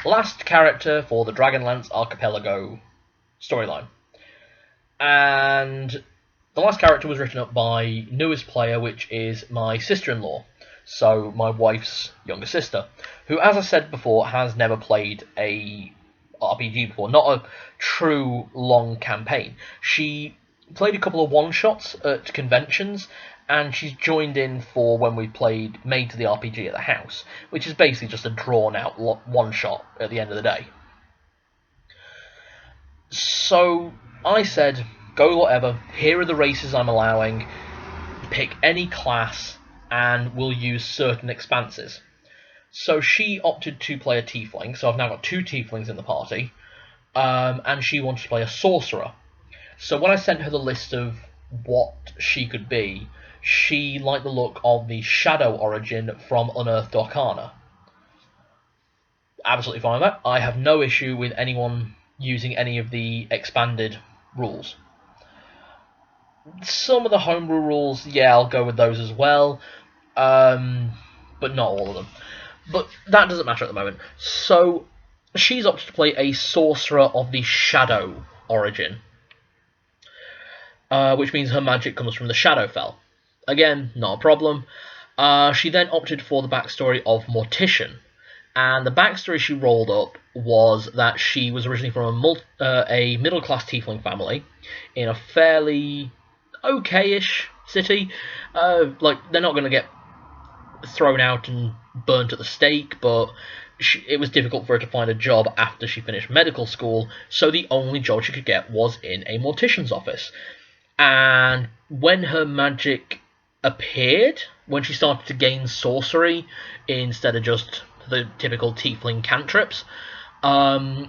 last character for the Dragonlance Archipelago storyline. And the last character was written up by newest player, which is my sister-in-law, so my wife's younger sister, who, as I said before, has never played a RPG before, not a true long campaign. She played a couple of one-shots at conventions, and she's joined in for when we played Made to the RPG at the house, which is basically just a drawn-out one-shot at the end of the day. So I said, go whatever, here are the races I'm allowing, pick any class, and we'll use certain expanses. So she opted to play a Tiefling, so I've now got 2 Tieflings in the party, and she wanted to play a Sorcerer. So when I sent her the list of what she could be, she liked the look of the Shadow origin from Unearthed Arcana. Absolutely fine with that. I have no issue with anyone using any of the expanded rules. Some of the homebrew rules, yeah, I'll go with those as well, but not all of them. But that doesn't matter at the moment. So she's opted to play a Sorcerer of the Shadow origin, which means her magic comes from the Shadowfell. Again, not a problem. She then opted for the backstory of Mortician, and the backstory she rolled up was that she was originally from a middle-class tiefling family in a fairly okay-ish city. Like, they're not going to get thrown out and burnt at the stake, but it was difficult for her to find a job after she finished medical school, so the only job she could get was in a mortician's office. And when her magic appeared, when she started to gain sorcery instead of just the typical tiefling cantrips,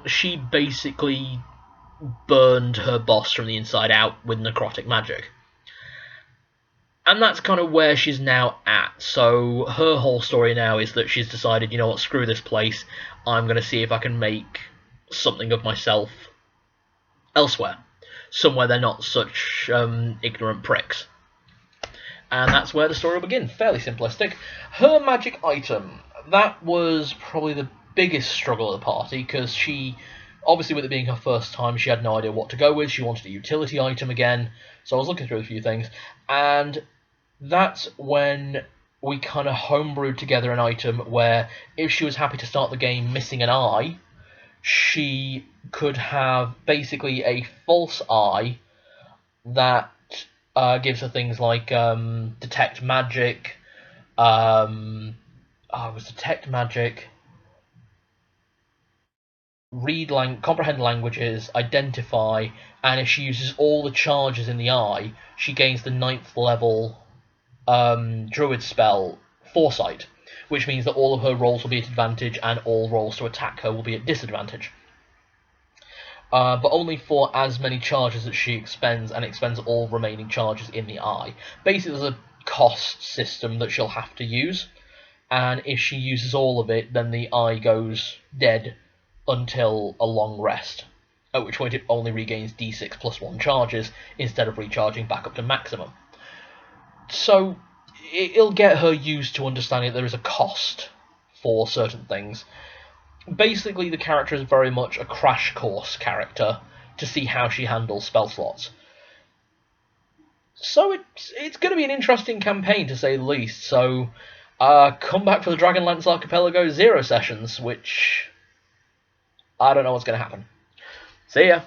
she basically burned her boss from the inside out with necrotic magic. And that's kind of where she's now at. So her whole story now is that she's decided, you know what, screw this place. I'm going to see if I can make something of myself elsewhere. Somewhere they're not such ignorant pricks. And that's where the story will begin. Fairly simplistic. Her magic item, that was probably the biggest struggle of the party, because she, obviously with it being her first time, she had no idea what to go with. She wanted a utility item again, so I was looking through a few things, and that's when we kind of homebrewed together an item where if she was happy to start the game missing an eye, she could have basically a false eye that gives her things like detect magic, it was detect magic, comprehend languages, identify, and if she uses all the charges in the eye, she gains the 9th level druid spell Foresight, which means that all of her rolls will be at advantage and all rolls to attack her will be at disadvantage. But only for as many charges that she expends, and expends all remaining charges in the eye. Basically, there's a cost system that she'll have to use, and if she uses all of it, then the eye goes dead until a long rest, at which point it only regains d6 plus 1 charges, instead of recharging back up to maximum. So it'll get her used to understanding that there is a cost for certain things. Basically, the character is very much a crash course character to see how she handles spell slots. So it's going to be an interesting campaign, to say the least. So come back for the Dragonlance Archipelago 0 sessions, which I don't know what's going to happen. See ya!